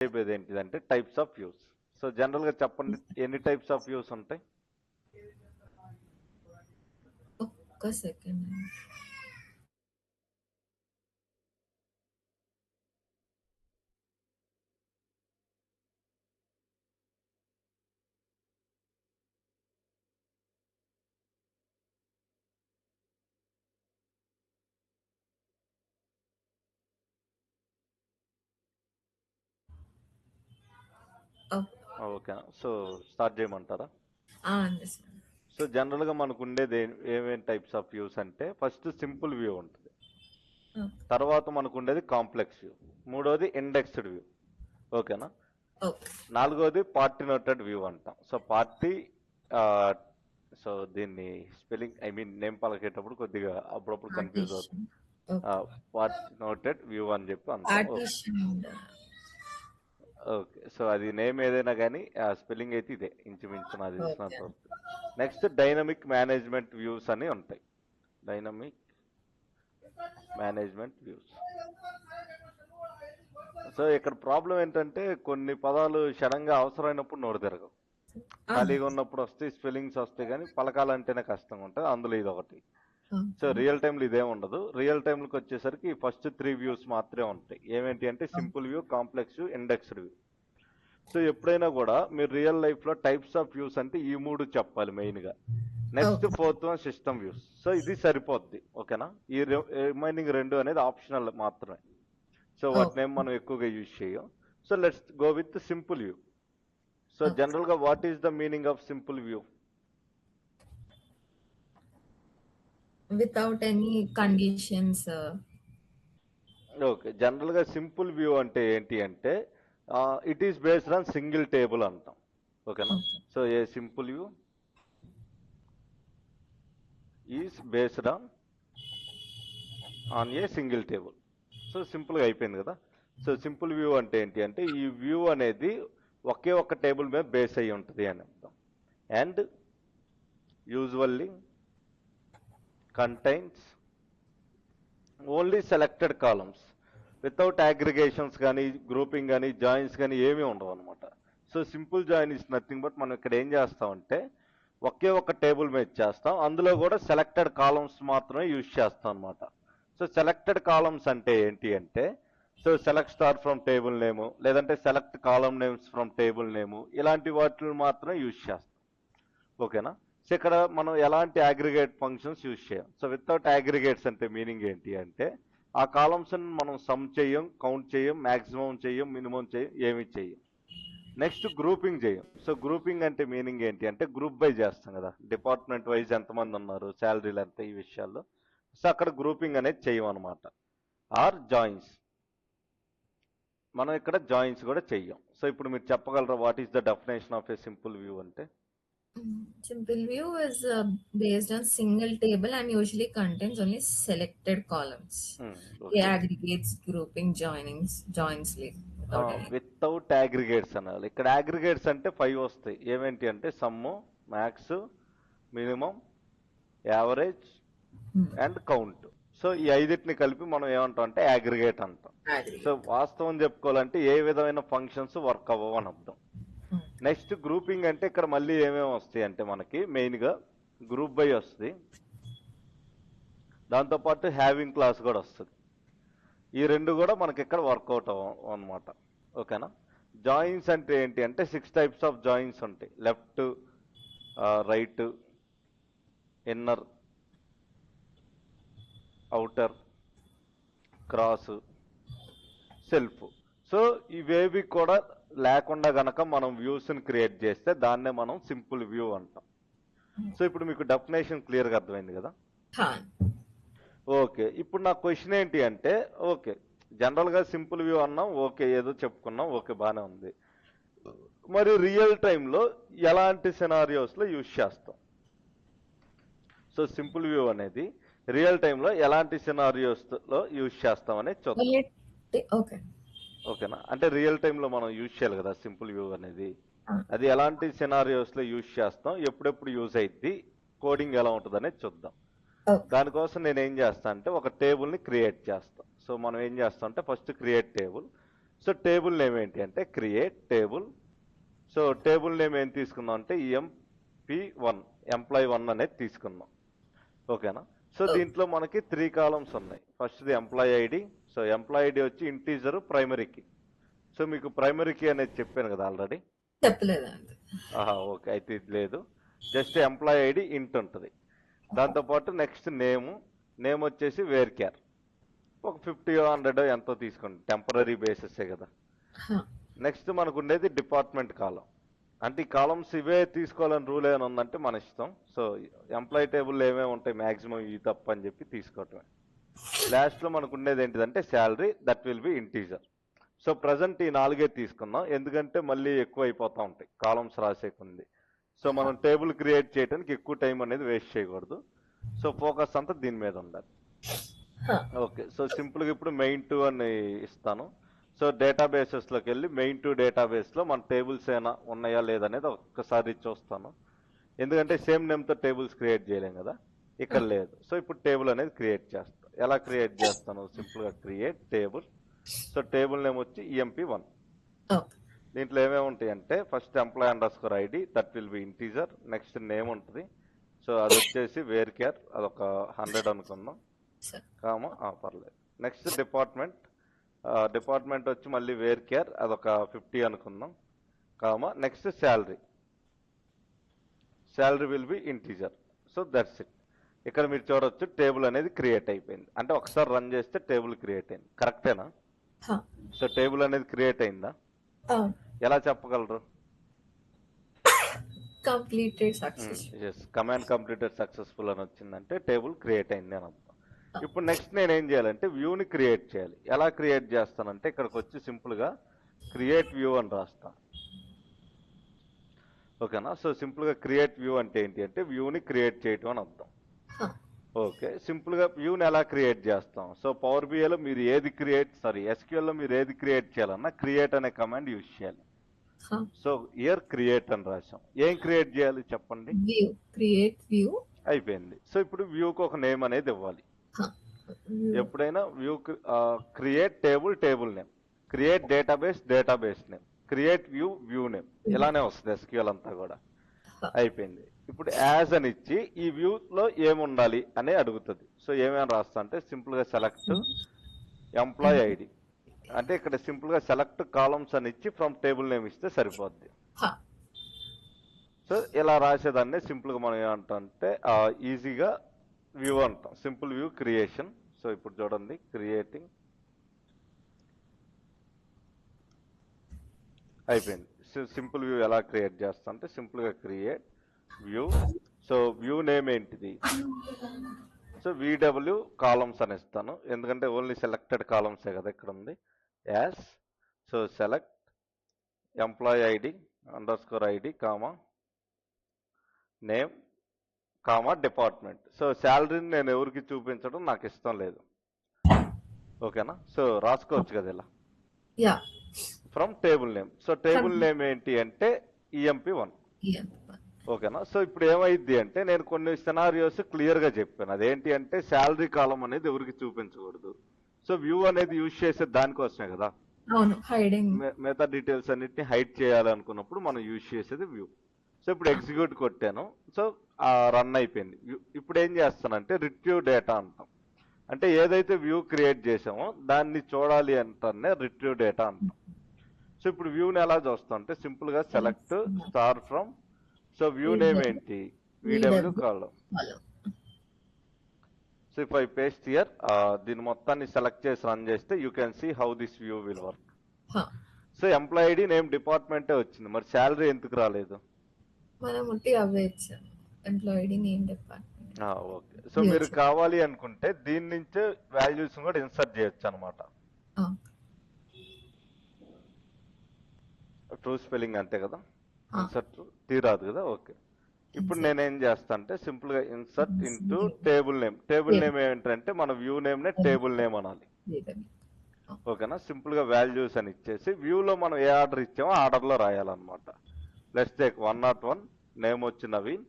అయిపోయేది ఏంటిదంటే types of views. So జనరల్గా చెప్పండి, ఎన్ని టైప్స్ ఆఫ్ వ్యూస్ ఉంటాయి? ఒక్క సెకండ్ అండి. ఓకే, సో స్టార్ట్ చేయమంటారా? అండి సార్. సో జనరల్గా మనకు ఉండేది ఏమేమి టైప్స్ ఆఫ్ వ్యూస్ అంటే, ఫస్ట్ సింపుల్ వ్యూ ఉంటుంది, తర్వాత మనకు ఉండేది కాంప్లెక్స్ వ్యూ, మూడోది ఇండెక్స్డ్ వ్యూ, ఓకేనా. ఓకే. నాలుగోది పార్టీ నోటెడ్ వ్యూ అంటాం. సో పార్టీ, సో దీన్ని స్పెల్లింగ్ నేమ్ పలికేటప్పుడు కొద్దిగా అప్పుడప్పుడు కన్ఫ్యూజ్ అవుతుంది. Partition. Okay. Party noted view అని చెప్పి అంటాం. పార్టీషన్. ఓకే, సో అది నేమ్ ఏదైనా కానీ స్పెల్లింగ్ అయితే ఇదే ఇంచుమించు నాకు ఓకే. తెలిసినంత వరకు. నెక్స్ట్ డైనమిక్ మేనేజ్మెంట్ వ్యూస్ అని ఉంటాయి. Dynamic management views. సో ఇక్కడ ప్రాబ్లం ఏంటంటే కొన్ని పదాలు సడన్గా అవసరమైనప్పుడు నోరు తిరగవు, ఖాళీగా ఉన్నప్పుడు వస్తాయి, స్పెల్లింగ్స్ వస్తాయి, కానీ పలకాలంటేనే కష్టంగా ఉంటుంది. అందులో ఇది ఒకటి. సో రియల్ టైంలో ఇదేం ఉండదు. రియల్ టైంలోకి వచ్చేసరికి ఫస్ట్ 3 వ్యూస్ మాత్రమే ఉంటాయి. ఏమేంటి అంటే simple view, complex view, indexed view. So ఎప్పుడైనా కూడా మీరు రియల్ లైఫ్లో టైప్స్ ఆఫ్ వ్యూస్ అంటే ఈ 3 చెప్పాలి మెయిన్గా. Next fourth one system views. So ఇది సరిపోద్ది, ఓకేనా. ఈ రిమైనింగ్ 2 అనేది ఆప్షనల్ మాత్రమే. సో వాటిని మనం ఎక్కువగా యూజ్ చేయం. So let's go with simple view. So జనరల్గా what is the meaning of simple view? Without any conditions. Okay, జనరల్గా సింపుల్ వ్యూ అంటే ఏంటి అంటే it is based on single table అంటాం, ఓకేనా. So a simple view is based on a single table. So సింపుల్గా అయిపోయింది కదా. సో సింపుల్ వ్యూ అంటే ఏంటి అంటే ఈ వ్యూ అనేది ఒకే ఒక్క టేబుల్ మీద బేస్ అయ్యి ఉంటుంది అని అర్థం. And usually contains only selected columns without aggregations కానీ, గ్రూపింగ్ కానీ, జాయిన్స్ కానీ ఏమీ ఉండవు అనమాట. So simple join is nothing but మనం ఇక్కడ ఏం చేస్తామంటే ఒకే ఒక టేబుల్ మీద చేస్తాం, అందులో కూడా సెలెక్టెడ్ కాలమ్స్ మాత్రమే యూజ్ చేస్తాం అనమాట. సో సెలెక్టెడ్ కాలమ్స్ అంటే ఏంటి అంటే, so select star from table name, లేదంటే select column names from table name, ఇలాంటి వాటిని మాత్రమే యూజ్ చేస్తాం, ఓకేనా. సో ఇక్కడ మనం ఎలాంటి అగ్రిగేట్ ఫంక్షన్స్ యూజ్ చేయం. సో వితౌట్ అగ్రిగేట్స్ అంటే మీనింగ్ ఏంటి అంటే ఆ కాలమ్స్ మనం సమ్ చేయం, కౌంట్ చేయం, మాక్సిమం చేయం, మినిమం చేయం, ఏమి చేయం. నెక్స్ట్ గ్రూపింగ్ చేయం. సో గ్రూపింగ్ అంటే మీనింగ్ ఏంటి అంటే గ్రూప్ బై చేస్తాం కదా, డిపార్ట్మెంట్ వైజ్ ఎంతమంది ఉన్నారు, శాలరీలు ఎంత, ఈ విషయాల్లో. సో అక్కడ గ్రూపింగ్ అనేది చేయం అనమాట. ఆర్ జాయిన్స్, మనం ఇక్కడ జాయిన్స్ కూడా చెయ్యం. సో ఇప్పుడు మీరు చెప్పగలరా what is the definition of A simple view అంటే? Simple view is based on single table and usually contains only selected columns. It aggregates, grouping, joins without any. Without aggregates అనాలి. ఇక్కడ aggregates అంటే 5 వస్తాయి. ఏమేంటి అంటే sum, max, minimum, average and count. So ఈ 5టిని కలిపి మనం ఏమంటాం అంటే అగ్రిగేట్ అంటాం. సో వాస్తవం చెప్పుకోవాలంటే ఏ విధమైన ఫంక్షన్స్ వర్క్ అవ్వవు అని అర్థం. నెక్స్ట్ గ్రూపింగ్ అంటే ఇక్కడ మళ్ళీ ఏమేమి వస్తాయి అంటే మనకి మెయిన్గా గ్రూప్ బై వస్తుంది, దాంతోపాటు హ్యావింగ్ క్లాస్ కూడా వస్తుంది. ఈ 2 కూడా మనకి ఇక్కడ వర్కౌట్ అవ్వం అనమాట, ఓకేనా. జాయిన్స్ అంటే ఏంటి అంటే 6 టైప్స్ ఆఫ్ జాయిన్స్ ఉంటాయి. Left, right, inner, outer, cross, self. So ఇవేవి కూడా లేకుండా గనక మనం వ్యూస్ని క్రియేట్ చేస్తే దాన్నే మనం సింపుల్ వ్యూ అంటాం. సో ఇప్పుడు మీకు డెఫినేషన్ క్లియర్గా అర్థమైంది కదా. ఓకే, ఇప్పుడు నా క్వశ్చన్ ఏంటి అంటే, ఓకే జనరల్గా సింపుల్ వ్యూ అన్నాం, ఓకే ఏదో చెప్పుకున్నాం, ఓకే బాగానే ఉంది. మరి రియల్ టైంలో ఎలాంటి సినారియోస్లో యూజ్ చేస్తాం? సో సింపుల్ వ్యూ అనేది రియల్ టైంలో ఎలాంటి సినారియోస్లో యూజ్ చేస్తాం అనేది చూద్దాం, ఓకేనా. అంటే రియల్ టైంలో మనం యూజ్ చేయాలి కదా సింపుల్ వ్యూ అనేది, అది ఎలాంటి సినారియోస్లో యూజ్ చేస్తాం, ఎప్పుడెప్పుడు యూజ్ అయింది, కోడింగ్ ఎలా ఉంటుంది అనేది చూద్దాం. దానికోసం నేను ఏం చేస్తాను అంటే ఒక టేబుల్ని క్రియేట్ చేస్తాను. సో మనం ఏం చేస్తాం అంటే first create table, so table name ఏంటి అంటే create table. So table name ఏం తీసుకుందాం అంటే ఎంపీ1 ఎంప్లాయీ1 అనేది తీసుకుందాం. ఓకేనా. సో దీంట్లో మనకి 3 కాలమ్స్ ఉన్నాయి. ఫస్ట్ది employee ID. So employee ID వచ్చి ఇంటీజర్ ప్రైమరీకి. సో మీకు ప్రైమరీకి అనేది చెప్పాను కదా ఆల్రెడీ. చెప్పలేదండి. ఓకే, అయితే ఇది లేదు. జస్ట్ ఎంప్లాయీ ఐడి ఇంట్ ఉంటుంది. దాంతోపాటు నెక్స్ట్ నేమ్ వచ్చేసి వేర్ క్యార్ ఒక 50 100 ఎంతో తీసుకోండి, టెంపరీ బేసిసే కదా. నెక్స్ట్ మనకు ఉండేది డిపార్ట్మెంట్ కాలం. అంటే ఈ కాలమ్స్ ఇవే తీసుకోవాలని రూల్ ఏమైనా ఉందంటే మన ఇష్టం. సో ఎంప్లాయీ టేబుల్ ఏమేమి ఉంటాయి మ్యాక్సిమం ఇవి తప్ప అని చెప్పి తీసుకోవటమే. లాస్ట్లో మనకు ఉండేది ఏంటిదంటే salary, that will be integer. So present ఈ 4 తీసుకున్నాం, ఎందుకంటే మళ్ళీ ఎక్కువ అయిపోతూ ఉంటాయి కాలమ్స్ రాసేకుంది. సో మనం టేబుల్ క్రియేట్ చేయడానికి ఎక్కువ టైం అనేది వేస్ట్ చేయకూడదు. సో ఫోకస్ అంతా దీని మీద ఉండాలి. ఓకే, సో సింపుల్గా ఇప్పుడు మెయిన్2 అని ఇస్తాను. సో డేటాబేసెస్లోకి వెళ్ళి మెయిన్2 డేటాబేస్లో మన టేబుల్స్ ఏమైనా ఉన్నాయా లేదనేది ఒక్కసారి చూస్తాను. ఎందుకంటే సేమ్ నేమ్తో టేబుల్స్ క్రియేట్ చేయలేం కదా, ఇక్కడ లేదు. సో ఇప్పుడు టేబుల్ అనేది క్రియేట్ చేస్తాను. ఎలా క్రియేట్ చేస్తాను? సింపుల్గా create table. So table name వచ్చి ఎంపీ1. దీంట్లో ఏమేమి ఉంటాయి అంటే first employee underscore ID, that will be integer. Next name ఉంటుంది. సో అది వచ్చేసి వేర్ కేర్, అదొక 100 అనుకుందాం, పర్లేదు. నెక్స్ట్ డిపార్ట్మెంట్ వచ్చి మళ్ళీ వేర్ కేర్, అదొక 50 అనుకుందాం, next salary will be integer. So that's it. ఇక్కడ మీరు చూడొచ్చు టేబుల్ అనేది క్రియేట్ అయిపోయింది. అంటే ఒకసారి రన్ చేస్తే టేబుల్ క్రియేట్ అయింది. కరెక్టేనా? సో టేబుల్ అనేది క్రియేట్ అయిందా? ఎలా చెప్పగలరు? Completed success. Command completed successful అని వచ్చిందంటే టేబుల్ క్రియేట్ అయింది అని అర్థం. ఇప్పుడు నెక్స్ట్ నేను ఏం చేయాలంటే వ్యూని క్రియేట్ చేయాలి. ఎలా క్రియేట్ చేస్తానంటే ఇక్కడికి వచ్చి సింపుల్గా క్రియేట్ వ్యూ అని రాస్తాను. ఓకేనా. సో సింపుల్గా క్రియేట్ వ్యూ అంటే ఏంటి అంటే వ్యూని క్రియేట్ చేయటం అని అర్థం. ఓకే, సింపుల్గా వ్యూని ఎలా క్రియేట్ చేస్తాం? సో పవర్ బిఐలో మీరు ఎస్క్యూఎల్లో మీరు ఏది క్రియేట్ చేయాలన్నా క్రియేట్ అనే కమాండ్ యూజ్ చేయాలి. సో ఇయర్ క్రియేట్ అని రాసాం. ఏం క్రియేట్ చేయాలి చెప్పండి? క్రియేట్ వ్యూ అయిపోయింది. సో ఇప్పుడు వ్యూకి ఒక నేమ్ అనేది ఇవ్వాలి. ఎప్పుడైనా view create table name, create database name, create view name, ఇలానే వస్తుంది ఎస్క్యూఎల్ అంతా కూడా. అయిపోయింది. ఇప్పుడు యాజ్ అని ఇచ్చి ఈ వ్యూలో ఏముండాలి అని అడుగుతుంది. సో ఏమేమి రాస్తా అంటే సింపుల్గా సెలెక్ట్ ఎంప్లాయీ ఐడి, అంటే ఇక్కడ సింపుల్గా సెలెక్ట్ కాలమ్స్ అని ఇచ్చి ఫ్రమ్ టేబుల్ నేమ్ ఇస్తే సరిపోద్ది. సో ఇలా రాసేదాన్ని సింపుల్గా మనం ఏమంటాం అంటే ఈజీగా వ్యూ అంటాం. Simple view creation. సో ఇప్పుడు చూడండి క్రియేటింగ్ అయిపోయింది. సో సింపుల్ వ్యూ ఎలా క్రియేట్ చేస్తా అంటే సింపుల్గా create view. So view name ఏంటిది? సో VW కాలమ్స్ అని ఇస్తాను, ఎందుకంటే ఓన్లీ సెలెక్టెడ్ కాలమ్సే కదా ఇక్కడ ఉంది. As so select employee ID underscore ID name department. So శాలరీని నేను ఎవరికి చూపించడం నాకు ఇష్టం లేదు. ఓకేనా. సో రాసుకోవచ్చు కదా ఇలా from table name. So table name ఏంటి అంటే EMP1. ఓకేనా. సో ఇప్పుడు ఏమైంది అంటే నేను కొన్ని సినారియోస్ క్లియర్గా చెప్పాను. అదేంటి అంటే శాలరీ కాలం అనేది ఎవరికి చూపించకూడదు. సో వ్యూ అనేది యూజ్ చేసే దానికోసమే కదా, మిగతా డీటెయిల్స్ అన్నిటిని హైడ్ చేయాలనుకున్నప్పుడు మనం యూజ్ చేసేది వ్యూ. సో ఇప్పుడు ఎగ్జిక్యూట్ కొట్టాను. సో రన్ అయిపోయింది. ఇప్పుడు ఏం చేస్తానంటే రిట్రీవ్ డేటా అంటాం. అంటే ఏదైతే వ్యూ క్రియేట్ చేసామో దాన్ని చూడాలి అంటానే రిట్రీవ్ డేటా అంటాం. సో ఇప్పుడు వ్యూని ఎలా చూస్తాం అంటే సింపుల్గా select star from. So view name ఏంటి? VW కాలం. So if I paste here, దీని మొత్తాన్ని సెలెక్ట్ చేసి రన్ చేస్తే you can see how this view will work. So employee ID name డిపార్ట్మెంటే వచ్చింది, మరి శాలరీ ఎందుకు రాలేదు? ఓకే. సో మీరు కావాలి అనుకుంటే దీని నుంచే వాల్యూస్ కూడా ఇన్సర్ట్ చేయొచ్చు అనమాట. ట్రూ స్పెల్లింగ్ అంతే కదా, ఇన్సర్ట్ తీరాదు కదా. ఓకే, ఇప్పుడు నేనేం చేస్తా అంటే సింపుల్ గా insert into table name. Table name ఏంటంటే మన వ్యూ నేమ్ నే టేబుల్ నేమ్ అనాలి. ఓకేనా. సింపుల్ గా వాల్యూస్ అని ఇచ్చేసి వ్యూలో మనం ఏ ఆర్డర్ ఇచ్చామో ఆర్డర్ లో రాయాలన్నమాట. లెట్స్ టేక్ 101, నేమ్ వచ్చి నవీన్,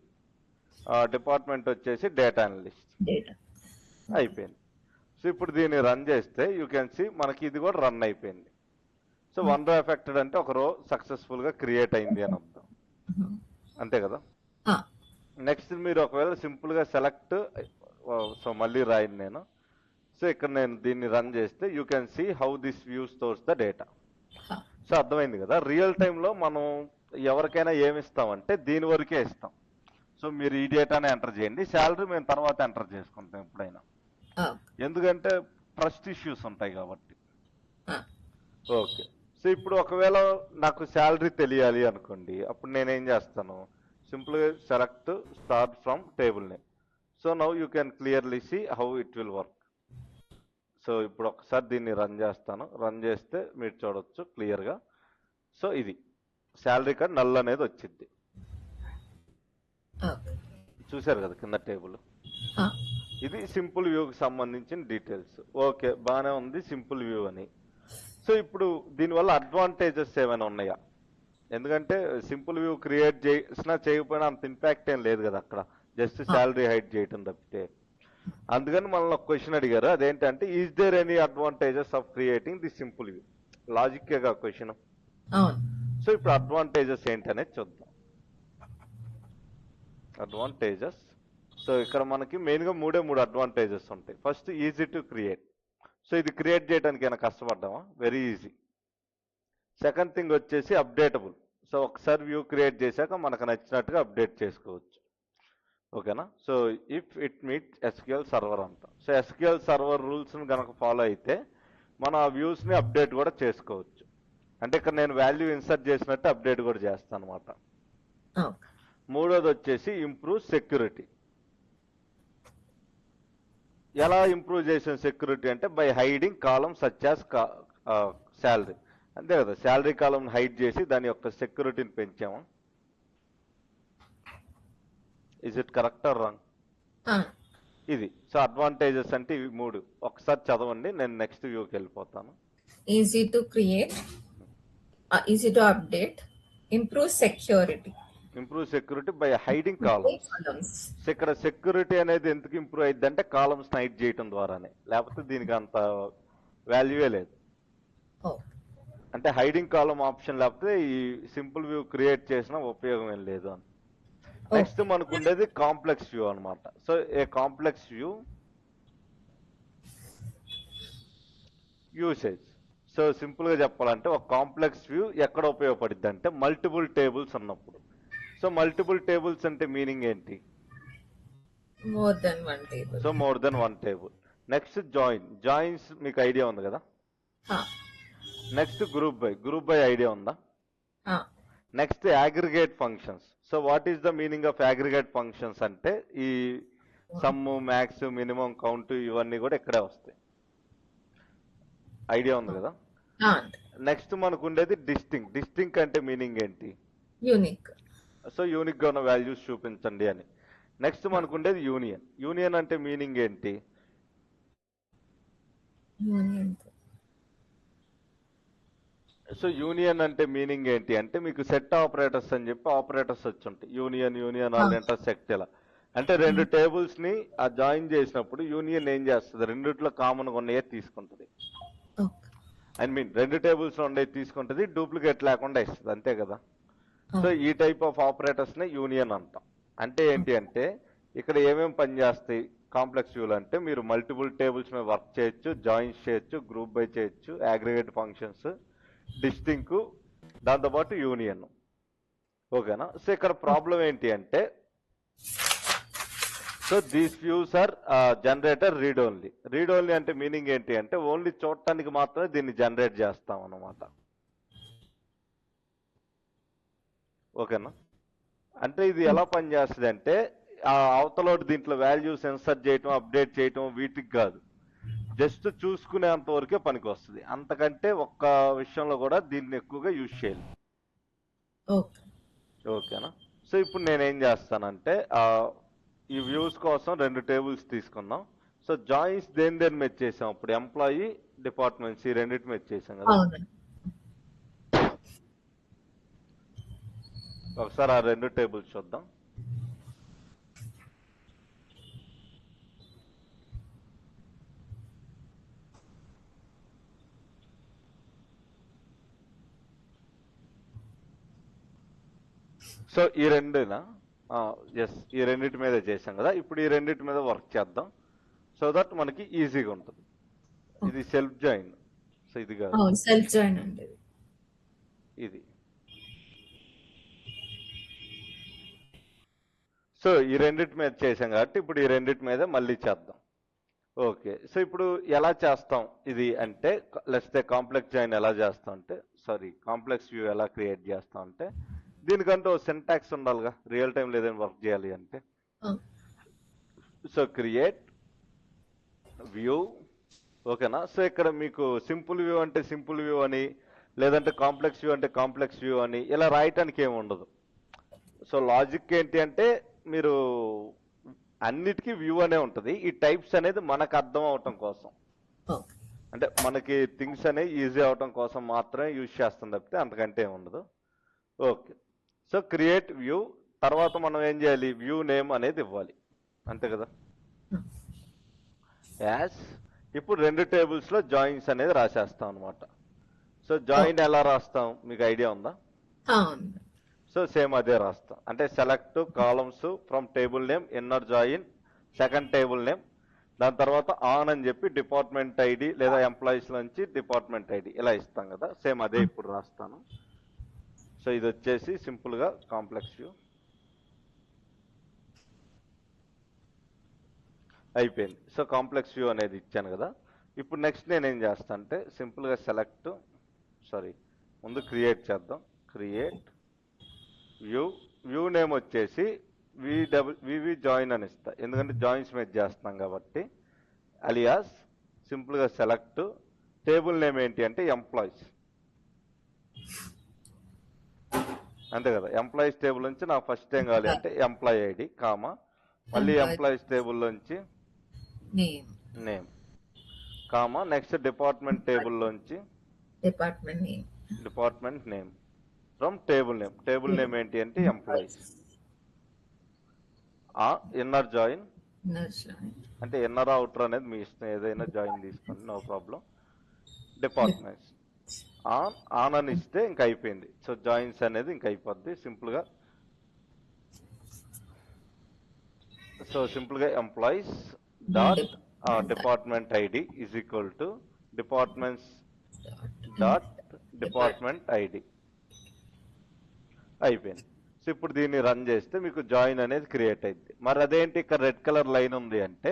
డిపార్ట్మెంట్ వచ్చేసి డేటా అనలిస్ట్. అయిపోయింది. సో ఇప్పుడు దీన్ని రన్ చేస్తే యూ కెన్ సీ మనకి ఇది కూడా రన్ అయిపోయింది. సో వన్ రో ఎఫెక్టెడ్ అంటే ఒక రో సక్సెస్ఫుల్ గా క్రియేట్ అయింది అని అర్థం, అంతే కదా. నెక్స్ట్ మీరు ఒకవేళ సింపుల్ గా సెలెక్ట్, సో మళ్ళీ రాయను నేను. సో ఇక్కడ నేను దీన్ని రన్ చేస్తే you can see how this view stores the data. So అర్థమైంది కదా, రియల్ టైంలో మనం ఎవరికైనా ఏమి ఇస్తామంటే దీని వరకే ఇస్తాం. సో మీరు ఈ డేటానే ఎంటర్ చేయండి, శాలరీ మేము తర్వాత ఎంటర్ చేసుకుంటాం ఎప్పుడైనా, ఎందుకంటే ట్రస్ట్ ఇష్యూస్ ఉంటాయి కాబట్టి. ఓకే, సో ఇప్పుడు ఒకవేళ నాకు శాలరీ తెలియాలి అనుకోండి, అప్పుడు నేనేం చేస్తాను, సింపుల్గా select start from table name. So now you can clearly see how it will work. So ఇప్పుడు ఒకసారి దీన్ని రన్ చేస్తాను, రన్ చేస్తే మీరు చూడొచ్చు క్లియర్గా. సో ఇది శాలరీ కార్డ్ నల్ అనేది వచ్చింది, చూసారు కదా కింద టేబుల్. ఇది సింపుల్ వ్యూకి సంబంధించిన డీటెయిల్స్. ఓకే, బాగానే ఉంది సింపుల్ వ్యూ అని. సో ఇప్పుడు దీనివల్ల అడ్వాంటేజెస్ ఏమైనా ఉన్నాయా? ఎందుకంటే సింపుల్ వ్యూ క్రియేట్ చేసినా చేయకపోయినా అంత ఇంపాక్ట్ ఏం లేదు కదా అక్కడ, జస్ట్ శాలరీ హైడ్ చేయటం తప్పితే. అందుకని మనల్ని ఒక క్వశ్చన్ అడిగారు, అదేంటంటే is there any advantages of creating the simple view? లాజిక్గా క్వశ్చన్. సో ఇప్పుడు అడ్వాంటేజెస్ ఏంటనేది చూద్దాం. అడ్వాంటేజెస్, సో ఇక్కడ మనకి మెయిన్గా మూడు అడ్వాంటేజెస్ ఉంటాయి. First easy to create, so ఇది క్రియేట్ చేయడానికి ఏమైనా కష్టపడ్డామా? Very easy. సెకండ్ థింగ్ వచ్చేసి అప్డేటబుల్, సో ఒకసారి వ్యూ క్రియేట్ చేశాక మనకు నచ్చినట్టుగా అప్డేట్ చేసుకోవచ్చు, ఓకేనా. So if it meet SQL server అంట, సో ఎస్క్యూఎల్ సర్వర్ రూల్స్ని కనుక ఫాలో అయితే మనం ఆ వ్యూస్ని అప్డేట్ కూడా చేసుకోవచ్చు. అంటే ఇక్కడ నేను వాల్యూ ఇన్సర్ట్ చేసినట్టు అప్డేట్ కూడా చేస్తాను అనమాట. మూడోది వచ్చేసి ఇంప్రూవ్ సెక్యూరిటీ. ఎలా ఇంప్రూవ్ చేసిన సెక్యూరిటీ అంటే by hiding column such as salary, అంతే కదా. శాలరీ కాలమ్ హైడ్ చేసి దాని యొక్క సెక్యూరిటీని పెంచాము. Is it correct or wrong? ఇది. సో అడ్వాంటేజెస్ అంటే ఇవి మూడు. ఒకసారి చదవండి, నేను నెక్స్ట్ వ్యూకి వెళ్ళిపోతాను. Easy to create, easy to update, improve security. Improve security by hiding columns. ఇక్కడ సెక్యూరిటీ అనేది ఎందుకు ఇంప్రూవ్ అయ్యింది అంటే కాలమ్స్ హైడ్ చేయడం ద్వారానే, లేకపోతే దీనికి అంత వాల్యూవే లేదు. అంటే హైడింగ్ కాలమ్ ఆప్షన్ లేకపోతే ఈ సింపుల్ వ్యూ క్రియేట్ చేసిన ఉపయోగం ఏం లేదు అని. నెక్స్ట్ మనకు ఉండేది కాంప్లెక్స్ వ్యూ అనమాట. So a complex view usage. So simple గా చెప్పాలంటే ఒక కాంప్లెక్స్ వ్యూ ఎక్కడ ఉపయోగపడుద్ది అంటే మల్టిపుల్ టేబుల్స్ ఉన్నప్పుడు. సో మల్టిపుల్ టేబుల్స్ అంటే మీనింగ్ ఏంటి? More than one table. So more than one table. Next joins మీకు ఐడియా ఉంది కదా. నెక్స్ట్ గ్రూప్ బై ఐడియా ఉందా? Next aggregate functions. So what is the meaning of aggregate functions అంటే ఈ some, max, minimum, count ఇవన్నీ కూడా ఇక్కడే వస్తాయి. ఐడియా ఉంది కదా. నెక్స్ట్ మనకు ఉండేది డిస్టింక్ అంటే మీనింగ్ ఏంటి? యూనిక్. సో యూనిక్ గా ఉన్న వాల్యూస్ చూపించండి అని. నెక్స్ట్ మనకు ఉండేది యూనియన్ అంటే మీనింగ్ ఏంటి? సో యూనియన్ అంటే మీనింగ్ ఏంటి అంటే మీకు సెట్ ఆపరేటర్స్ అని చెప్పి ఆపరేటర్స్ వచ్చి ఉంటాయి. యూనియన్ ఆల్ ఇంటర్సెక్ట్ ఇలా అంటే రెండు టేబుల్స్ ని ఆ జాయిన్ చేసినప్పుడు యూనియన్ ఏం చేస్తుంది, రెండిట్లో కామన్ గా ఉన్నాయే తీసుకుంటుంది. ఐ మీన్ రెండు టేబుల్స్ ఉండేవి తీసుకుంటుంది, డూప్లికేట్ లేకుండా ఇస్తుంది, అంతే కదా. సో ఈ టైప్ ఆఫ్ ఆపరేటర్స్ ని యూనియన్ అంటాం. అంటే ఏంటి అంటే ఇక్కడ ఏమేమి పని చేస్తాయి కాంప్లెక్స్ వ్యూలు అంటే మీరు మల్టిపుల్ టేబుల్స్ మీద వర్క్ చేయొచ్చు, జాయిన్స్ చేయొచ్చు, గ్రూప్ బై చేయొచ్చు, అగ్రిగేట్ ఫంక్షన్స్, డిస్టింక్, దాంతోపాటు యూనియన్, ఓకేనా. సో ఇక్కడ ప్రాబ్లం ఏంటి అంటే so these views are generator read only అంటే మీనింగ్ ఏంటి అంటే ఓన్లీ చూడటానికి మాత్రమే దీన్ని జనరేట్ చేస్తాం అన్నమాట, ఓకేనా. అంటే ఇది ఎలా పనిచేస్తుంది అంటే అవతల దీంట్లో వాల్యూస్ ఇన్సర్ట్ చేయటం, అప్డేట్ చేయటం వీటికి కాదు, జస్ట్ చూసుకునేంత వరకే పనికి వస్తుంది. అంతకంటే ఒక్క విషయంలో కూడా దీన్ని ఎక్కువగా యూజ్ చేయాలి, ఓకేనా. సో ఇప్పుడు నేనేం చేస్తానంటే ఈ వ్యూస్ కోసం రెండు టేబుల్స్ తీసుకున్నాం. సో జాయిన్స్ దేని మీద చేసాం, ఇప్పుడు ఎంప్లాయీ, డిపార్ట్మెంట్స్ ఈ రెండింటి మీద చేసాం కదా. ఒకసారి ఆ రెండు టేబుల్స్ చూద్దాం. సో ఈ రెండునా, ఎస్, ఈ రెండింటి మీద చేసాం కదా. ఇప్పుడు ఈ రెండింటి మీద వర్క్ చేద్దాం సో దట్ మనకి ఈజీగా ఉంటుంది. ఇది సెల్ఫ్ జాయిన్. సో ఇది కాదు, సెల్ఫ్ జాయిన్ అండి. ఇది. సో ఈ రెండింటి మీద చేసాం కాబట్టి ఇప్పుడు ఈ రెండింటి మీద మళ్ళీ చేద్దాం. ఓకే, సో ఇప్పుడు ఎలా చేస్తాం ఇది అంటే, లేకపోతే కాంప్లెక్స్ జాయిన్ ఎలా చేస్తాం అంటే, సారీ, కాంప్లెక్స్ వ్యూ ఎలా క్రియేట్ చేస్తాం అంటే, దీనికంటూ సింటాక్స్ ఉండాలిగా, రియల్ టైం లేదని వర్క్ చేయాలి అంటే. సో క్రియేట్ వ్యూ, ఓకేనా. సో ఇక్కడ మీకు సింపుల్ వ్యూ అంటే సింపుల్ వ్యూ అని, లేదంటే కాంప్లెక్స్ వ్యూ అంటే కాంప్లెక్స్ వ్యూ అని ఇలా రాయటానికి ఏమి ఉండదు. సో లాజిక్ ఏంటి అంటే, మీరు అన్నిటికీ వ్యూ అనే ఉంటుంది. ఈ టైప్స్ అనేది మనకు అర్థం అవటం కోసం, అంటే మనకి థింగ్స్ అనేవి ఈజీ అవటం కోసం మాత్రమే యూజ్ చేస్తాం తప్పితే అంతకంటే ఏమి ఉండదు. ఓకే, సో క్రియేట్ వ్యూ తర్వాత మనం ఏం చేయాలి, వ్యూ నేమ్ అనేది ఇవ్వాలి, అంతే కదా. యాస్, ఇప్పుడు రెండు టేబుల్స్లో జాయిన్స్ అనేది రాసేస్తాం అనమాట. సో జాయిన్ ఎలా రాస్తాం మీకు ఐడియా ఉందా? సో సేమ్ అదే రాస్తాం, అంటే select columns from table name inner join second table name, దాని తర్వాత ఆన్ అని చెప్పి డిపార్ట్మెంట్ ఐడి లేదా ఎంప్లాయీస్ నుంచి డిపార్ట్మెంట్ ఐడి ఇలా ఇస్తాం కదా. సేమ్ అదే ఇప్పుడు రాస్తాను. సో ఇది వచ్చేసి సింపుల్గా కాంప్లెక్స్ వ్యూ అయిపోయింది. సో కాంప్లెక్స్ వ్యూ అనేది ఇచ్చాను కదా. ఇప్పుడు నెక్స్ట్ నేనేం చేస్తాను అంటే సింపుల్గా సెలెక్ట్, సారీ ముందు క్రియేట్ చేద్దాం. క్రియేట్ వ్యూ, వ్యూ నేమ్ వచ్చేసి వివి జాయిన్ అని ఇస్తా, ఎందుకంటే జాయిన్స్ మీద చేస్తున్నాం కాబట్టి. అలియాస్ సింపుల్గా సెలెక్ట్, టేబుల్ నేమ్ ఏంటి అంటే ఎంప్లాయీస్, అంతే కదా. ఎంప్లాయీస్ టేబుల్ నుంచి నాకు ఫస్ట్ ఏం కావాలి అంటే ఎంప్లాయీ ఐడి కామా, మళ్ళీ ఎంప్లాయీస్ టేబుల్ నుంచి name comma, next department table నుంచి department name from table name, table name ఏంటి అంటే ఎంప్లాయీస్. ఇన్నర్ జాయిన్ అంటే ఇన్నర్ అవుటర్ అనేది మీ ఇష్టం, ఏదైనా జాయిన్ తీసుకోండి, నో ప్రాబ్లం. డిపార్ట్మెంట్స్ ఆన్ అని ఇస్తే ఇంక అయిపోయింది. సో జాయిన్స్ అనేది ఇంక అయిపోద్ది సింపుల్గా. సో సింపుల్గా employees dot department ID is equal to departments dot department ID అయిపోయింది. సో ఇప్పుడు దీన్ని రన్ చేస్తే మీకు జాయిన్ అనేది క్రియేట్ అయింది. మరి అదేంటి ఇక్కడ రెడ్ కలర్ లైన్ ఉంది అంటే,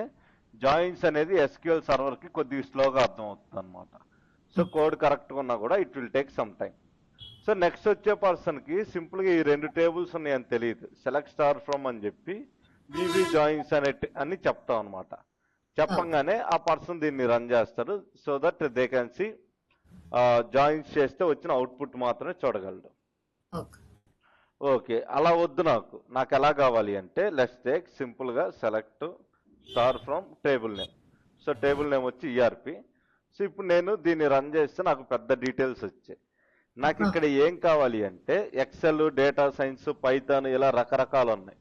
జాయిన్స్ అనేది ఎస్క్యూఎల్ సర్వర్కి కొద్దిగా స్లోగా అర్థం అవుతుంది అనమాట. సో కోడ్ కరెక్ట్గా ఉన్నా కూడా it will take some time. So next వచ్చే పర్సన్కి సింపుల్గా ఈ రెండు టేబుల్స్ ఉన్నాయని తెలియదు, సెలెక్ట్ స్టార్ ఫ్రమ్ అని చెప్పి వివి జాయిన్స్ అని చెప్తాం అనమాట. చెప్పంగానే ఆ పర్సన్ దీన్ని రన్ చేస్తారు. So that they can see joins చేస్తే వచ్చిన అవుట్పుట్ మాత్రమే చూడగలడు. ఓకే, అలా వద్దు, నాకు ఎలా కావాలి అంటే, లెట్స్ టేక్ సింపుల్గా select star from table name. So table name వచ్చి ఈఆర్పి. సో ఇప్పుడు నేను దీన్ని రన్ చేస్తే నాకు పెద్ద డీటెయిల్స్ వచ్చాయి. నాకు ఇక్కడ ఏం కావాలి అంటే ఎక్సెల్, డేటా సైన్స్, పైథాన్ ఇలా రకరకాలు ఉన్నాయి,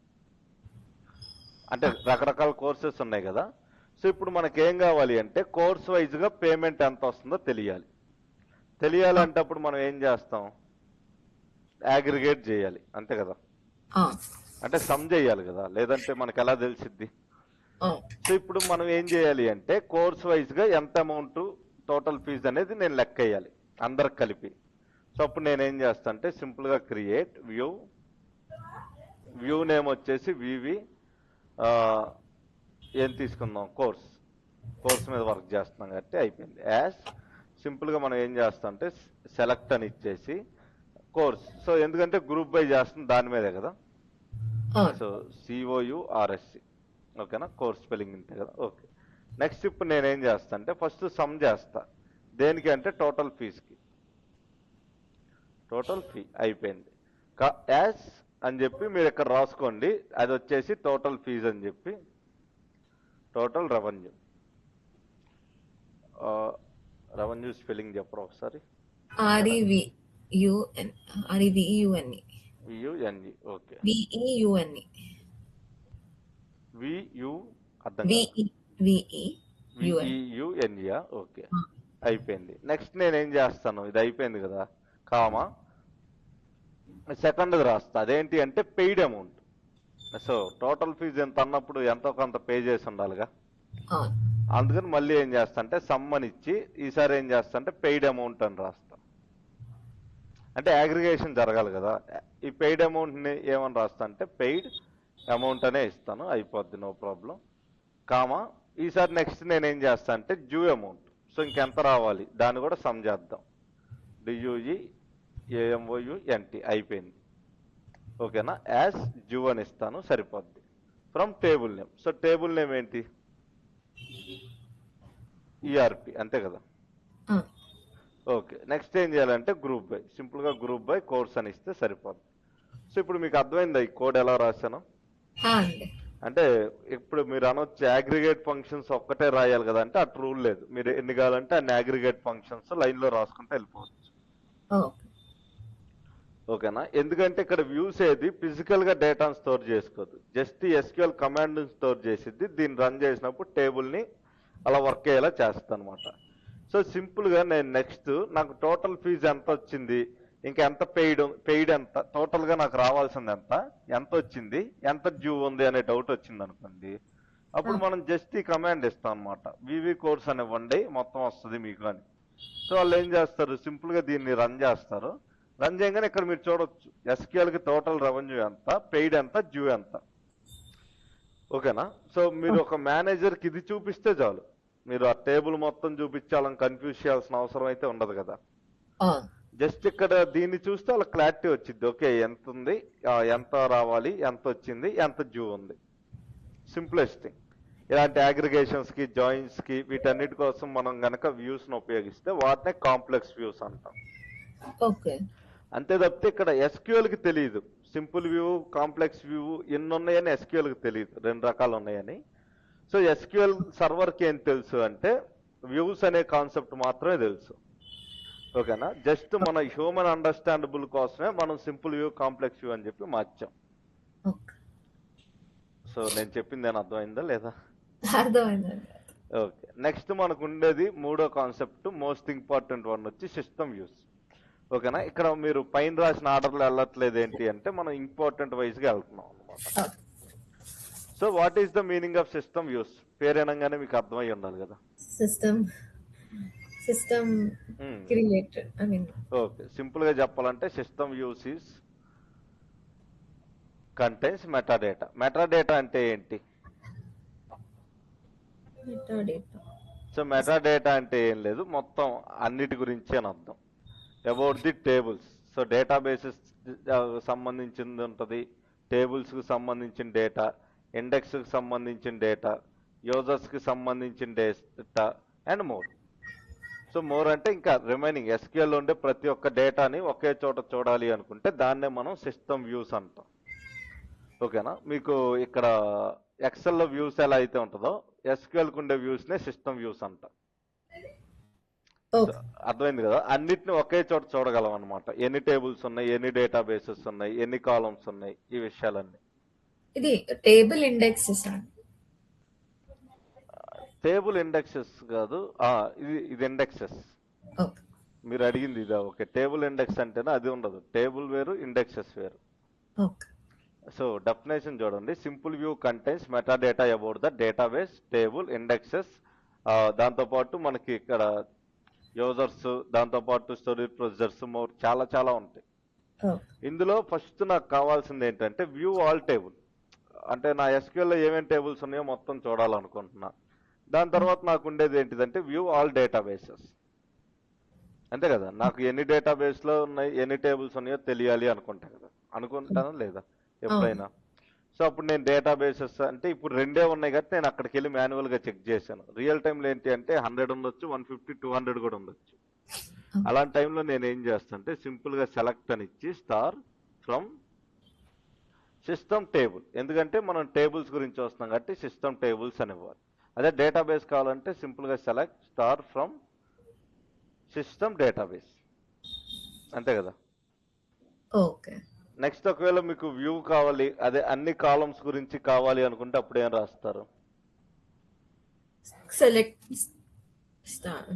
అంటే రకరకాల కోర్సెస్ ఉన్నాయి కదా. సో ఇప్పుడు మనకి ఏం కావాలి అంటే కోర్స్ వైజ్గా పేమెంట్ ఎంత వస్తుందో తెలియాలంటే అప్పుడు మనం ఏం చేస్తాం, అగ్రిగేట్ చేయాలి, అంతే కదా. అంటే సమ్ చేయాలి కదా, లేదంటే మనకు ఎలా తెలిసిద్ది. సో ఇప్పుడు మనం ఏం చేయాలి అంటే కోర్స్ వైజ్గా ఎంత అమౌంట్ టోటల్ ఫీజు అనేది నేను లెక్క వేయాలి అందరికి కలిపి. సో అప్పుడు నేనేం చేస్తా అంటే సింపుల్గా క్రియేట్ వ్యూ నేమ్ వచ్చేసి వివి ఏం తీసుకుందాం, కోర్స్ మీద వర్క్ చేస్తున్నాం కాబట్టి అయిపోయింది. యాజ్ సింపుల్గా మనం ఏం చేస్తాం అంటే సెలెక్ట్ అని ఇచ్చేసి కోర్స్. సో ఎందుకంటే గ్రూప్ బై చేస్తుంది దాని మీదే కదా. సో COURSC, ఓకేనా, కోర్స్ స్పెల్లింగ్ ఇంతే కదా. ఓకే, నెక్స్ట్ ఇప్పుడు నేనేం చేస్తా అంటే ఫస్ట్ సమ్ చేస్తా, దేనికి అంటే టోటల్ ఫీజుకి. టోటల్ ఫీ అయిపోయింది. యాజ్ అని చెప్పి మీరు ఇక్కడ రాసుకోండి, అది వచ్చేసి టోటల్ ఫీజు అని చెప్పి టోటల్ రెవెన్యూ. రెవెన్యూ స్పెల్లింగ్ చెప్పరా ఒకసారి. REVUNE. Okay, VEUNE. VU అర్థం VEUNE. ఓకే అయిపోయింది. నెక్స్ట్ నేనేం చేస్తాను, ఇది అయిపోయింది కదా, కామా సెకండ్ది రాస్తా, అదేంటి అంటే paid amount. So total fees ఎంత అన్నప్పుడు ఎంతో కొంత పే చేసి ఉండాలిగా, అవును. అందుకని మళ్ళీ ఏం చేస్తా అంటే సమ్ అని ఇచ్చి ఈసారి ఏం చేస్తా అంటే పెయిడ్ అమౌంట్ అని రాస్తా. అంటే అగ్రిగేషన్ జరగాలి కదా, ఈ పెయిడ్ అమౌంట్ని ఏమని రాస్తా అంటే పెయిడ్ అమౌంట్ అనే ఇస్తాను, అయిపోద్ది, నో ప్రాబ్లం. కామా ఈసారి నెక్స్ట్ నేనేం చేస్తా అంటే డ్యూ అమౌంట్. సో ఇంకెంత రావాలి దాన్ని కూడా సమ్ చేద్దాం. డియూఈ ఏఎంఓయుఎన్టీ అయిపోయింది. ఓకేనా, యాజ్ డ్యూ అని ఇస్తాను, సరిపోద్ది. From table name, so table name ఏంటి, ఈఆర్పి, అంతే కదా. ఆ, ఓకే, నెక్స్ట్ ఏం చేయాలంటే గ్రూప్ బై, సింపుల్గా గ్రూప్ బై కోర్స్ అని ఇస్తే సరిపోద్ది. సో ఇప్పుడు మీకు అర్థమైందా ఈ కోడ్ ఎలా రాశాను? అండి. అంటే ఇప్పుడు మీరు అనొచ్చు అగ్రిగేట్ ఫంక్షన్స్ ఒక్కటే రాయాలి కదా అంటే అటు రూల్ లేదు, మీరు ఎన్ని కావాలంటే అన్ని అగ్రిగేట్ ఫంక్షన్స్ లైన్లో రాసుకుంటే వెళ్ళిపోవచ్చు. ఓకే. ఓకేనా, ఎందుకంటే ఇక్కడ వ్యూస్ ఏది ఫిజికల్గా డేటాను స్టోర్ చేసుకోదు, జస్ట్ ఎస్క్యూఎల్ కమాండ్ స్టోర్ చేసిద్ది. దీన్ని రన్ చేసినప్పుడు టేబుల్ని అలా వర్క్ అయ్యేలా చేస్తాను అనమాట. సో సింపుల్గా నేను నెక్స్ట్ నాకు టోటల్ ఫీజు ఎంత వచ్చింది, ఇంకా ఎంత పెయిడ్ ఎంత, టోటల్గా నాకు రావాల్సింది ఎంత వచ్చింది, ఎంత డ్యూ ఉంది అనే డౌట్ వచ్చింది అనుకోండి, అప్పుడు మనం జస్ట్ ఈ కమాండ్ ఇస్తాం అనమాట, వివి కోర్స్ అని ఇవ్వండి మొత్తం వస్తుంది మీకు అని. సో వాళ్ళు ఏం చేస్తారు, సింపుల్గా దీన్ని రన్ చేస్తారు. రన్ చేయగానే ఇక్కడ మీరు చూడొచ్చు ఎస్క్యూఎల్కి టోటల్ రెవెన్యూ ఎంత, పెయిడ్ ఎంత, డ్యూ ఎంత. ఓకేనా, సో మీరు ఒక మేనేజర్కి ఇది చూపిస్తే చాలు, మీరు ఆ టేబుల్ మొత్తం చూపించాలని కన్ఫ్యూజ్ చేయాల్సిన అవసరం అయితే ఉండదు కదా. జస్ట్ ఇక్కడ దీన్ని చూస్తే వాళ్ళ క్లారిటీ వచ్చింది, ఓకే ఎంత ఉంది, ఎంత రావాలి, ఎంత వచ్చింది, ఎంత డ్యూ ఉంది. Simplest thing. ఇలాంటి అగ్రిగేషన్స్కి జాయిన్స్కి వీటన్నిటి కోసం మనం గనక వ్యూస్ని ఉపయోగిస్తే వాటినే కాంప్లెక్స్ వ్యూస్ అంటాం. ఓకే. అంతే తప్పితే ఇక్కడ ఎస్క్యూఎల్కి తెలియదు, సింపుల్ వ్యూ కాంప్లెక్స్ వ్యూ ఎన్ని ఉన్నాయని ఎస్క్యూఎల్కి తెలియదు, రెండు రకాలు ఉన్నాయని. సో ఎస్క్యూఎల్ సర్వర్కి ఏం తెలుసు అంటే వ్యూస్ అనే కాన్సెప్ట్ మాత్రమే తెలుసు. ఓకేనా, జస్ట్ మన హ్యూమన్ అండర్స్టాండబుల్ కోసమే మనం సింపుల్ వ్యూ కాంప్లెక్స్ వ్యూ అని చెప్పి మార్చాం. సో నేను చెప్పింది ఏమైనా అర్థమైందా లేదా? అర్థమైందండి. ఓకే, నెక్స్ట్ మనకు ఉండేది మూడో కాన్సెప్ట్, మోస్ట్ ఇంపార్టెంట్ వన్ వచ్చి సిస్టమ్ వ్యూస్. ఓకేనా, ఇక్కడ మీరు పైన రాసిన ఆర్డర్లో వెళ్ళట్లేదు, ఏంటి అంటే మనం ఇంపార్టెంట్ వైజ్గా వెళ్తున్నాం అనమాట. So what is the meaning of system views, పేరేనంగానే మీకు అర్థమై ఉండాలి కదా. System related, I mean. Okay, simple గా చెప్పాలంటే system views is contains metadata. Metadata అంటే ఏంటి? సో మెటాడేటా అంటే ఏం లేదు, మొత్తం అన్నిటి గురించి అని అర్థం. About the tables, so databases సంబంధించింది ఉంటుంది, టేబుల్స్కి సంబంధించిన డేటా, ఇండెక్స్కి సంబంధించిన డేటా, యూజర్స్కి సంబంధించిన data and more. So more అంటే ఇంకా రిమైనింగ్ ఎస్క్యూఎల్ ఉండే ప్రతి ఒక్క డేటాని ఒకే చోట చూడాలి అనుకుంటే దాన్నే మనం సిస్టమ్ వ్యూస్ అంటాం. ఓకేనా, మీకు ఇక్కడ ఎక్సెల్లో వ్యూస్ ఎలా అయితే ఉంటుందో ఎస్క్యూఎల్కి ఉండే వ్యూస్నే సిస్టమ్ వ్యూస్ అంటాం. అర్థమైంది కదా, అన్నిటిని ఒకే చోట చూడగలం అనమాట, ఎన్ని టేబుల్స్ ఉన్నాయి, ఎన్ని డేటాబేసెస్ ఉన్నాయి, ఎన్ని కాలమ్స్ ఉన్నాయి, ఈ విషయాలన్నీ. ఇది టేబుల్ ఇండెక్సెస్ అండి. టేబుల్ ఇండెక్సెస్ కాదు, ఇది ఇండెక్సెస్. మీరు అడిగింది ఇదా? ఓకే, టేబుల్ ఇండెక్స్ అంటేనే అది ఉండదు, టేబుల్ వేరు ఇండెక్సెస్ వేరు. సో డెఫినేషన్ చూడండి, simple view contains metadata about the database, table, indexes, దాంతోపాటు మనకి ఇక్కడ యూజర్స్, దాంతోపాటు స్టోరేజ్ ప్రొసీజర్స్, మోర్ చాలా చాలా ఉంటాయి. ఇందులో ఫస్ట్ నాకు కావాల్సింది ఏంటంటే వ్యూ ఆల్ టేబుల్, అంటే నా ఎస్క్యూఎల్లో ఏమేమి టేబుల్స్ ఉన్నాయో మొత్తం చూడాలనుకుంటున్నా. దాని తర్వాత నాకు ఉండేది ఏంటిదంటే వ్యూ ఆల్ డేటాబేసెస్, అంతే కదా. నాకు ఎన్ని డేటాబేస్లో ఉన్నాయి, ఎన్ని టేబుల్స్ ఉన్నాయో తెలియాలి అనుకుంటా కదా, అనుకుంటాను లేదా ఎప్పుడైనా. సో అప్పుడు నేను డేటాబేసెస్ అంటే ఇప్పుడు రెండే ఉన్నాయి కాబట్టి నేను అక్కడికి వెళ్ళి మాన్యువల్గా చెక్ చేశాను. రియల్ టైంలో ఏంటి అంటే 100 ఉండొచ్చు, 150, 200 కూడా ఉండొచ్చు. అలాంటి టైంలో నేను ఏం చేస్తాను అంటే సింపుల్గా సెలెక్ట్ అని ఇచ్చి స్టార్ ఫ్రమ్ సిస్టమ్ టేబుల్, ఎందుకంటే మనం టేబుల్స్ గురించి వస్తున్నాం కాబట్టి సిస్టమ్ టేబుల్స్ అని ఇవ్వాలి. అదే డేటాబేస్ కావాలంటే సింపుల్గా select star from system database, అంతే కదా. ఓకే, నెక్స్ట్ ఒకవేళ మీకు వ్యూ కావాలి, అదే అన్ని కాలమ్స్ గురించి కావాలి అనుకుంటే అప్పుడు ఏం రాస్తారు? Select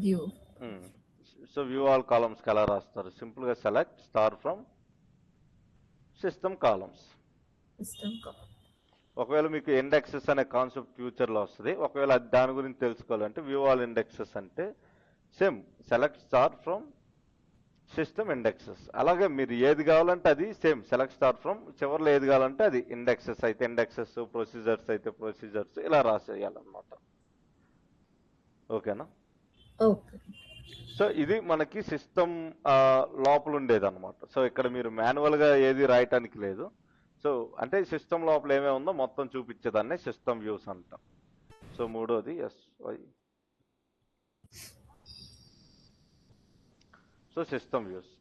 view. So view all కాలమ్స్కి ఎలా రాస్తారు? సింపుల్గా select star from system columns. System column. ఒకవేళ మీకు ఇండెక్సెస్ అనే కాన్సెప్ట్ ఫ్యూచర్లో వస్తుంది. ఒకవేళ దాని గురించి తెలుసుకోవాలంటే వ్యూ ఆల్ ఇండెక్సెస్ అంటే same select star from system indexes. అలాగే మీరు ఏది కావాలంటే అది సేమ్ సెలెక్ట్ స్టార్ ఫ్రమ్ చివరిలో ఏది కావాలంటే అది ఇండెక్సెస్ అయితే ఇండెక్సెస్, ప్రొసీజర్స్ అయితే ప్రొసీజర్స్ ఇలా రాసేయాలన్నమాట. ఓకేనా? ఓకే. సో ఇది మనకి సిస్టమ్ లోపల ఉండేది అనమాట. సో ఇక్కడ మీరు మాన్యువల్గా ఏది రాయటానికి లేదు. సో అంటే సిస్టమ్ లోపల ఏమేమి ఉందో మొత్తం చూపించేదాన్ని సిస్టమ్ వ్యూస్ అంటాం. సో మూడోది SY. So system views.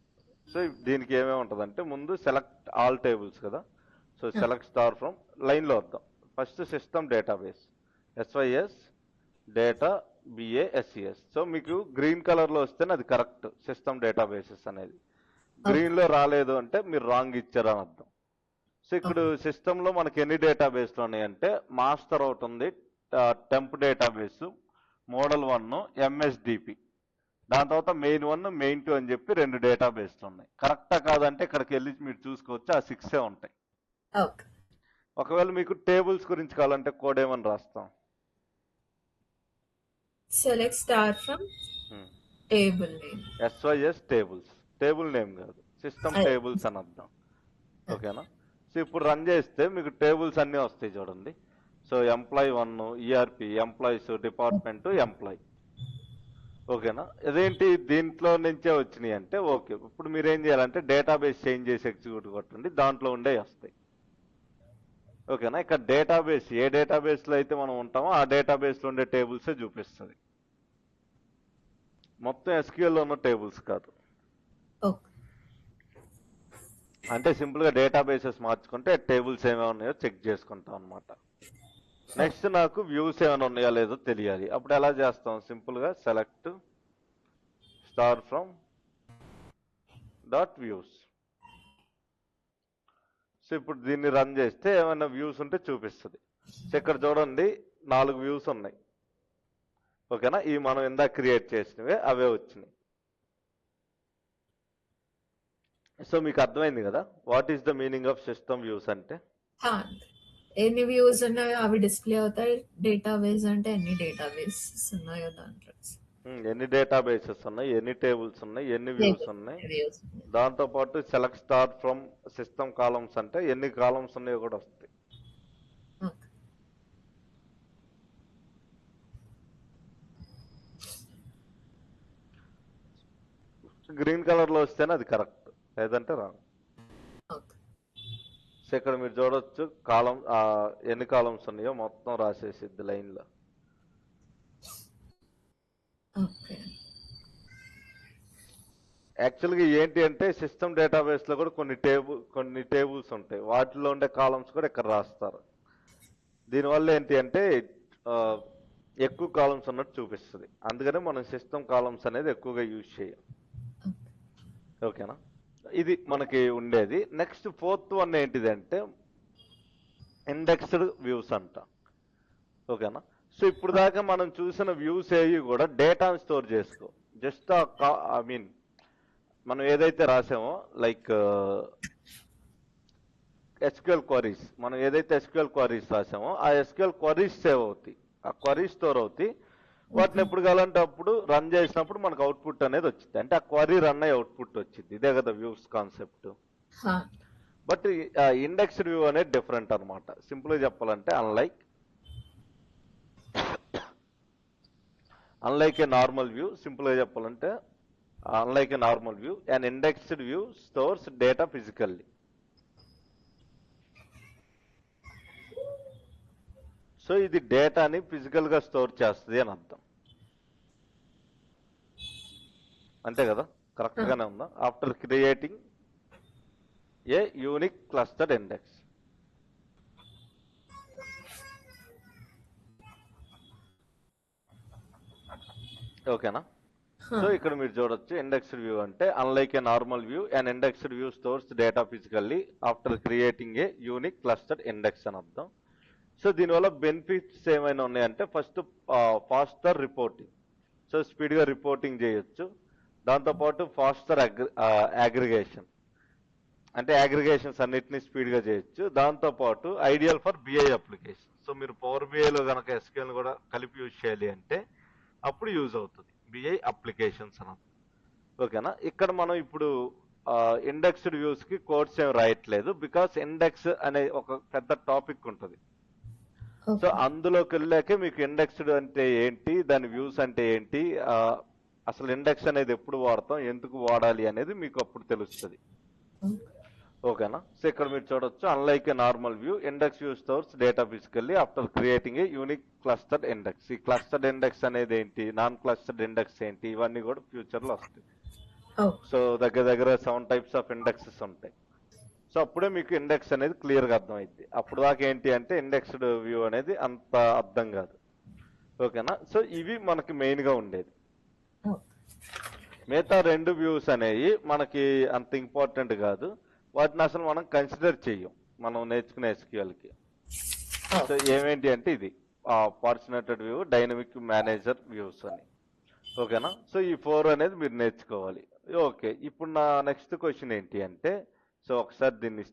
So దీనికి ఏమేమి ఉంటుందంటే ముందు సెలెక్ట్ ఆల్ టేబుల్స్ కదా. సో సెలెక్ట్ స్టార్ ఫ్రమ్ లైన్లో వద్దాం. First system database SYS data BASES. So మీకు గ్రీన్ కలర్లో వస్తేనే అది కరెక్ట్ సిస్టమ్ డేటాబేసెస్ అనేది. గ్రీన్లో రాలేదు అంటే మీరు రాంగ్ ఇచ్చారని అర్థం. సో ఇక్కడ సిస్టంలో మనకి ఎన్ని డేటాబేస్లు ఉన్నాయంటే మాస్టర్ ఒకటి ఉంది, టెంప్ డేటాబేస్, మోడల్ 1, MSDP. దాని తర్వాత మెయిన్ 1, మెయిన్ 2 అని చెప్పి 2 డేటాబేస్లు ఉన్నాయి. కరెక్టా కాదంటే ఇక్కడికి వెళ్ళి మీరు చూసుకోవచ్చు, ఆ 6 ఉంటాయి. ఒకవేళ మీకు టేబుల్స్ గురించి కావాలంటే కోడ్ ఏమని రాస్తాం? Select star from table name. SYS tables. Table name కాదు, సిస్టమ్ టేబుల్స్ అని అర్థం. ఓకేనా? సో ఇప్పుడు రన్ చేస్తే మీకు టేబుల్స్ అన్నీ వస్తాయి చూడండి. So employee 1, ERP, employees, department, employee. ఓకేనా? ఇదేంటి దీంట్లో నుంచే వచ్చినాయి అంటే ఓకే. ఇప్పుడు మీరు ఏం చేయాలంటే డేటాబేస్ చేంజ్ చేసి ఎగ్జిక్యూట్ కొట్టండి, దాంట్లో ఉండే వస్తాయి. ఓకేనా? ఇక్కడ డేటాబేస్ ఏ డేటాబేస్లో అయితే మనం ఉంటామో ఆ డేటాబేస్లో ఉండే టేబుల్సే చూపిస్తుంది, మొత్తం SQLలో ఉన్న టేబుల్స్ కాదు. అంటే సింపుల్గా డేటాబేసెస్ మార్చుకుంటే టేబుల్స్ ఏమైనా ఉన్నాయో చెక్ చేసుకుంటాం అనమాట. నెక్స్ట్ నాకు వ్యూస్ ఏమైనా ఉన్నాయో లేదో తెలియాలి. అప్పుడు ఎలా చేస్తాం? సింపుల్గా select star from dot views. So ఇప్పుడు దీన్ని రన్ చేస్తే ఏమైనా వ్యూస్ ఉంటే చూపిస్తుంది. సో ఇక్కడ చూడండి 4 వ్యూస్ ఉన్నాయి. ఓకేనా? ఇవి మనం ఇందాక క్రియేట్ చేసినవే, అవే వచ్చినాయి. సో మీకు అర్థమైంది కదా what is the meaning of system views అంటే? ఎన్ని వ్యూస్ ఉన్నాయో అవి డిస్ప్లే అవుతాయి. డేటాబేస్ అంటే ఎన్ని డేటాబేసెస్ ఉన్నాయో దాంట్లో, ఎన్ని డేటాబేసెస్ ఉన్నాయి, ఎన్ని టేబుల్స్ ఉన్నాయి, ఎన్ని వ్యూస్ ఉన్నాయి. దాంతో పాటు select star from system columns అంటే ఎన్ని కాలమ్స్ ఉన్నాయో కూడా వస్తాయి. గ్రీన్ కలర్ లో వస్తేనే అది కరెక్ట్, లేదంటే రాంగ్. సో ఇక్కడ మీరు చూడొచ్చు కాలం ఎన్ని కాలమ్స్ ఉన్నాయో మొత్తం రాసేసిద్ది లైన్ లో. యాక్చువల్గా ఏంటి అంటే సిస్టమ్ డేటాబేస్ లో కూడా కొన్ని టేబుల్స్ ఉంటాయి, వాటిలో ఉండే కాలమ్స్ కూడా ఇక్కడ రాస్తారు. దీనివల్ల ఏంటి అంటే ఎక్కువ కాలమ్స్ ఉన్నట్టు చూపిస్తుంది, అందుకనే మనం సిస్టమ్ కాలమ్స్ అనేది ఎక్కువగా యూజ్ చేయం. ఓకేనా? ఇది మనకి ఉండేది. నెక్స్ట్ 4th వన్ ఏంటిది అంటే ఇండెక్స్డ్ వ్యూస్ అంట. ఓకేనా? సో ఇప్పుడు దాకా మనం చూసిన వ్యూస్ ఏవి కూడా డేటాను స్టోర్ చేసుకో, జస్ట్ ఐ మీన్ మనం ఏదైతే రాసామో లైక్ SQL క్వరీస్, మనం ఏదైతే SQL క్వరీస్ రాసామో ఆ SQL క్వరీస్ సేవ్ అవుతాయి, ఆ క్వరీస్ స్టోర్ అవుతాయి. వాటిని ఎప్పుడు కావాలంటే అప్పుడు రన్ చేసినప్పుడు మనకు అవుట్పుట్ అనేది వచ్చింది, అంటే ఆ క్వరీ రన్ అయ్యి అవుట్పుట్ వచ్చింది. ఇదే కదా views concept. But indexed view అనేది డిఫరెంట్ అనమాట. సింపుల్గా చెప్పాలంటే అన్లైక్ ఏ నార్మల్ వ్యూ, సింపుల్గా చెప్పాలంటే unlike a normal view, an indexed view stores data physically. So ఇది డేటాని ఫిజికల్ గా స్టోర్ చేస్తుంది అని అర్థం, అంతే కదా? కరెక్ట్ గానే ఉందా? After creating a unique clustered index. ఓకేనా? సో ఇక్కడ మీరు చూడొచ్చు ఇండెక్స్డ్ వ్యూ అంటే unlike A normal view and indexed view stores data physically after creating a unique clustered index అని అర్థం. సో దీనివల్ల బెనిఫిట్స్ ఏమైనా ఉన్నాయంటే ఫస్ట్ ఫాస్టర్ రిపోర్టింగ్, సో స్పీడ్గా రిపోర్టింగ్ చేయొచ్చు. దాంతోపాటు ఫాస్టర్ అగ్రిగేషన్, అంటే అగ్రిగేషన్స్ అన్నిటిని స్పీడ్గా చేయొచ్చు. దాంతోపాటు ideal for BI application. So మీరు పవర్ బిఐలో కనుక ఎస్క్యూఎల్ కూడా కలిపి యూజ్ చేయాలి అంటే అప్పుడు యూజ్ అవుతుంది బిఐ అప్లికేషన్స్ అన్నది. ఓకేనా. ఇక్కడ మనం ఇప్పుడు ఇండెక్స్డ్ వ్యూస్కి కోడ్స్ ఏం రాయట్లేదు, బికాస్ ఇండెక్స్ అనే ఒక పెద్ద టాపిక్ ఉంటుంది. So okay. అందులోకి వెళ్ళాకే మీకు ఇండెక్స్డ్ అంటే ఏంటి, దాని వ్యూస్ అంటే ఏంటి, అసలు ఇండెక్స్ అనేది ఎప్పుడు వాడతాం, ఎందుకు వాడాలి అనేది మీకు అప్పుడు తెలుస్తుంది. ఓకేనా. సో ఇక్కడ మీరు చూడొచ్చు, unlike A normal view, index view stores data physically after creating a unique clustered index. ఈ క్లస్టర్డ్ ఇండెక్స్ అనేది ఏంటి, నాన్ క్లస్టర్డ్ ఇండెక్స్ ఏంటి, ఇవన్నీ కూడా ఫ్యూచర్లో వస్తాయి. సో దగ్గర దగ్గర 7 టైప్స్ ఆఫ్ ఇండెక్సెస్ ఉంటాయి. సో అప్పుడే మీకు ఇండెక్స్ అనేది క్లియర్గా అర్థమైంది. అప్పుడు దాకా ఏంటి అంటే ఇండెక్స్డ్ వ్యూ అనేది అంత అర్థం కాదు. ఓకేనా. సో ఇవి మనకి మెయిన్గా ఉండేది. మిగతా 2 వ్యూస్ అనేవి మనకి అంత ఇంపార్టెంట్ కాదు, వాటిని అసలు మనం కన్సిడర్ చెయ్యం మనం నేర్చుకునే ఎస్క్యూఎల్కి. సో ఏమేంటి అంటే ఇది పార్చునేటెడ్ వ్యూ, డైనమిక్ మేనేజర్ వ్యూస్ అని. ఓకేనా. సో ఈ 4 అనేది మీరు నేర్చుకోవాలి. ఓకే. ఇప్పుడు నా నెక్స్ట్ క్వశ్చన్ ఏంటి అంటే, సో ఒకసారి దీన్ని